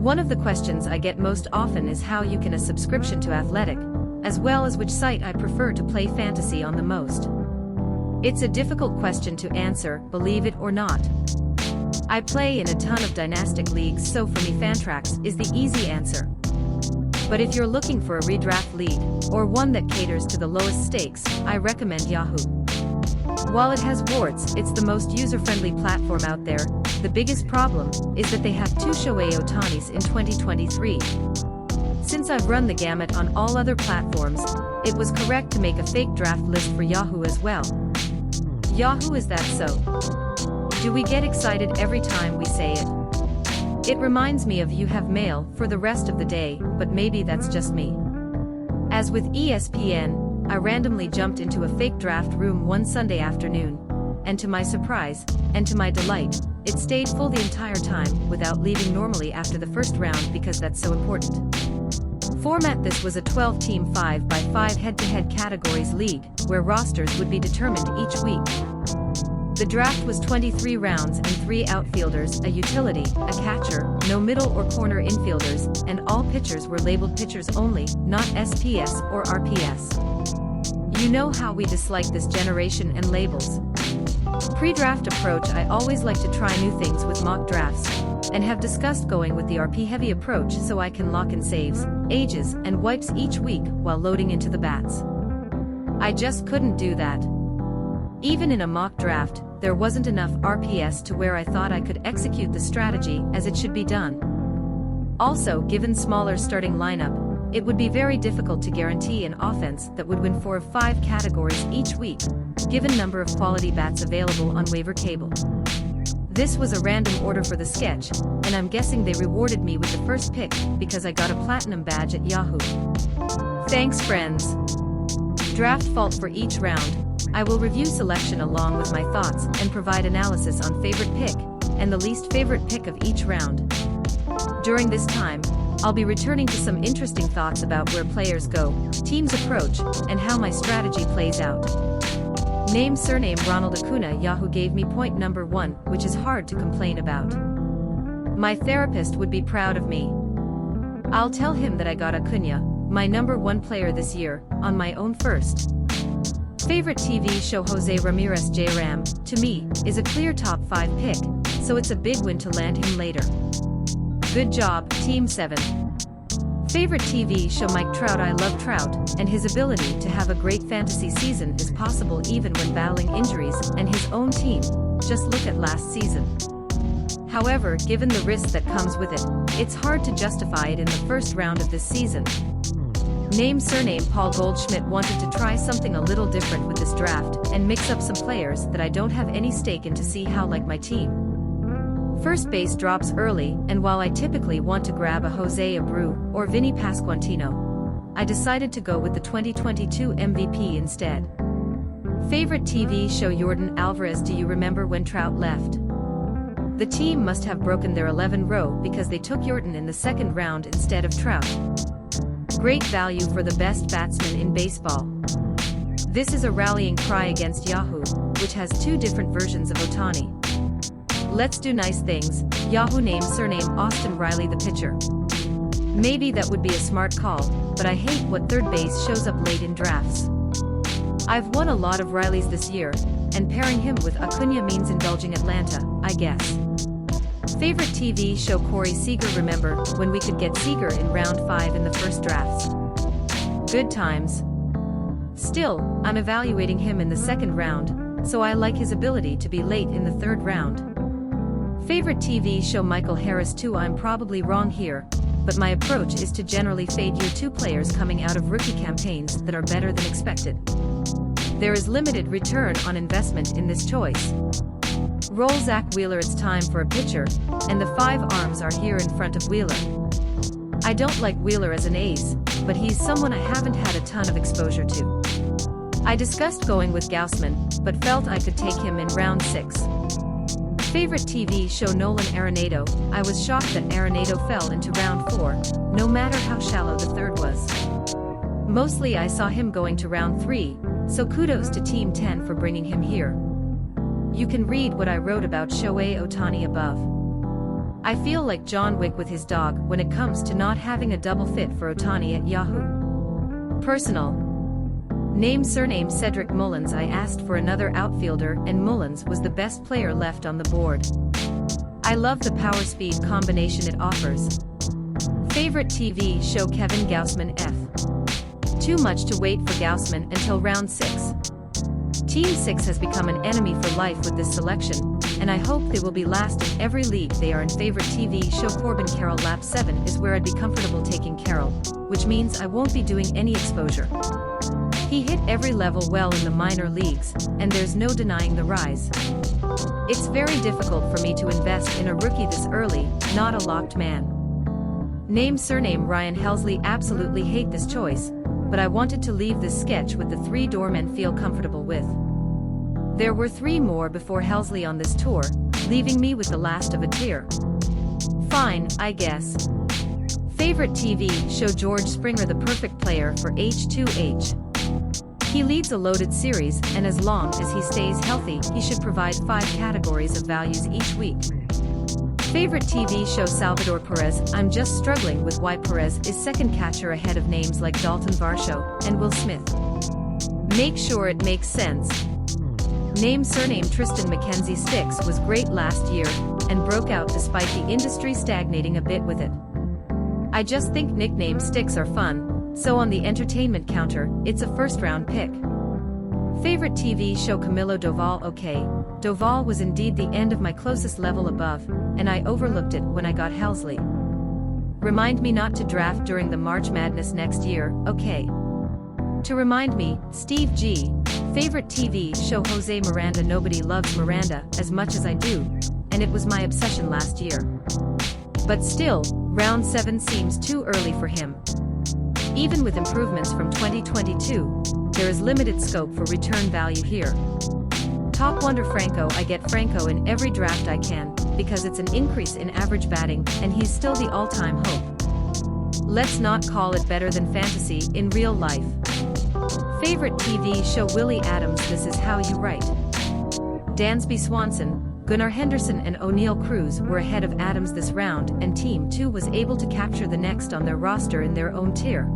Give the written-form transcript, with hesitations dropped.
One of the questions I get most often is how you can a subscription to Athletic, as well as which site I prefer to play fantasy on the most. It's a difficult question to answer, believe it or not. I play in a ton of dynastic leagues, so for me Fantrax is the easy answer. But if you're looking for a redraft league, or one that caters to the lowest stakes, I recommend Yahoo. While it has warts, it's the most user-friendly platform out there. The biggest problem is that they have 2 Shohei Ohtanis in 2023. Since I've run the gamut on all other platforms, it was correct to make a fake draft list for Yahoo as well. Yahoo, is that so? Do we get excited every time we say it? It reminds me of you have mail for the rest of the day, but maybe that's just me. As with ESPN, I randomly jumped into a fake draft room one Sunday afternoon, and to my surprise, and to my delight, it stayed full the entire time without leaving normally after the first round because that's so important. Format: this was a 12-team 5x5 head-to-head categories league, where rosters would be determined each week. The draft was 23 rounds and 3 outfielders, a utility, a catcher, no middle or corner infielders, and all pitchers were labeled pitchers only, not SPS or RPS. You know how we dislike this generation and labels. Pre-draft approach: I always like to try new things with mock drafts, and have discussed going with the RP-heavy approach so I can lock in saves, ages, and wipes each week while loading into the bats. I just couldn't do that. Even in a mock draft, there wasn't enough RPS to where I thought I could execute the strategy as it should be done. Also, given smaller starting lineup, it would be very difficult to guarantee an offense that would win 4 of 5 categories each week, given number of quality bats available on waiver cable. This was a random order for the sketch, and I'm guessing they rewarded me with the first pick because I got a platinum badge at Yahoo. Thanks, friends. Draft fault for each round. I will review selection along with my thoughts and provide analysis on favorite pick and the least favorite pick of each round. During this time, I'll be returning to some interesting thoughts about where players go, teams approach, and how my strategy plays out. Name Surname Ronald Acuna Yahoo gave me point number 1, which is hard to complain about. My therapist would be proud of me. I'll tell him that I got Acuña, my number 1 player this year, on my own first. Favorite TV show: José Ramírez J-Ram, to me, is a clear top 5 pick, so it's a big win to land him later. Good job, Team 7. Favorite TV show: Mike Trout I love Trout, and his ability to have a great fantasy season is possible even when battling injuries and his own team. Just look at last season. However, given the risk that comes with it, it's hard to justify it in the first round of this season. Name Surname Paul Goldschmidt wanted to try something a little different with this draft and mix up some players that I don't have any stake in to see how like my team. First base drops early, and while I typically want to grab a José Abreu or Vinnie Pasquantino, I decided to go with the 2022 MVP instead. Favorite TV show: Yordan Alvarez Do. You remember when Trout left? The team must have broken their 11 row because they took Yordan in the second round instead of Trout. Great value for the best batsman in baseball. This is a rallying cry against Yahoo, which has 2 different versions of Ohtani. Let's do nice things. Yahoo name Surname Austin Riley the pitcher. Maybe that would be a smart call, but I hate what third base shows up late in drafts. I've won a lot of Rileys this year, and pairing him with Acuña means indulging Atlanta, I guess. Favorite TV show: Corey Seager Remember, when we could get Seager in round 5 in the first drafts. Good times. Still, I'm evaluating him in the second round, so I like his ability to be late in the third round. Favorite TV show: Michael Harris II. I'm probably wrong here, but my approach is to generally fade year 2 players coming out of rookie campaigns that are better than expected. There is limited return on investment in this choice. Roll Zack Wheeler. It's time for a pitcher, and the 5 arms are here in front of Wheeler. I don't like Wheeler as an ace, but he's someone I haven't had a ton of exposure to. I discussed going with Gausman, but felt I could take him in round 6. Favorite TV show: Nolan Arenado. I was shocked that Arenado fell into round 4, no matter how shallow the third was. Mostly I saw him going to round 3, so kudos to Team 10 for bringing him here. You can read what I wrote about Shohei Ohtani above. I feel like John Wick with his dog when it comes to not having a double fit for Ohtani at Yahoo. Personal. Name Surname Cedric Mullins I asked for another outfielder and Mullins was the best player left on the board. I love the power-speed combination it offers. Favorite TV show Kevin Gausman F. Too much to wait for Gausman until round 6. Team 6 has become an enemy for life with this selection, and I hope they will be last in every league they are in. Favorite TV show Corbin Carroll Lap 7 is where I'd be comfortable taking Carroll, which means I won't be doing any exposure. He hit every level well in the minor leagues, and there's no denying the rise. It's very difficult for me to invest in a rookie this early, not a locked man. Name Surname Ryan Helsley. Absolutely hate this choice, but I wanted to leave this sketch with the 3 doormen feel comfortable with. There were 3 more before Helsley on this tour, leaving me with the last of a tier. Fine, I guess. Favorite TV show George Springer. The perfect player for H2H. He leads a loaded series, and as long as he stays healthy, he should provide 5 categories of values each week. Favorite TV show Salvador Perez. I'm just struggling with why Perez is second catcher ahead of names like Dalton Varsho and Will Smith. Make sure it makes sense. Name Surname Tristan McKenzie. Sticks was great last year, and broke out despite the industry stagnating a bit with it. I just think nickname Sticks are fun, so on the entertainment counter, it's a first-round pick. Favorite TV show Camilo Doval. Okay, Doval was indeed the end of my closest level above, and I overlooked it when I got Helsley. Remind me not to draft during the March Madness next year, okay? To remind me, Steve G. Favorite TV show Jose Miranda. Nobody loves Miranda as much as I do, and it was my obsession last year. But still, round 7 seems too early for him. Even with improvements from 2022, there is limited scope for return value here. Top Wonder Franco. I get Franco in every draft I can, because it's an increase in average batting, and he's still the all-time hope. Let's not call it better than fantasy in real life. Favorite TV show Willie Adams. This is how you write. Dansby Swanson, Gunnar Henderson and O'Neal Cruz were ahead of Adams this round, and Team 2 was able to capture the next on their roster in their own tier.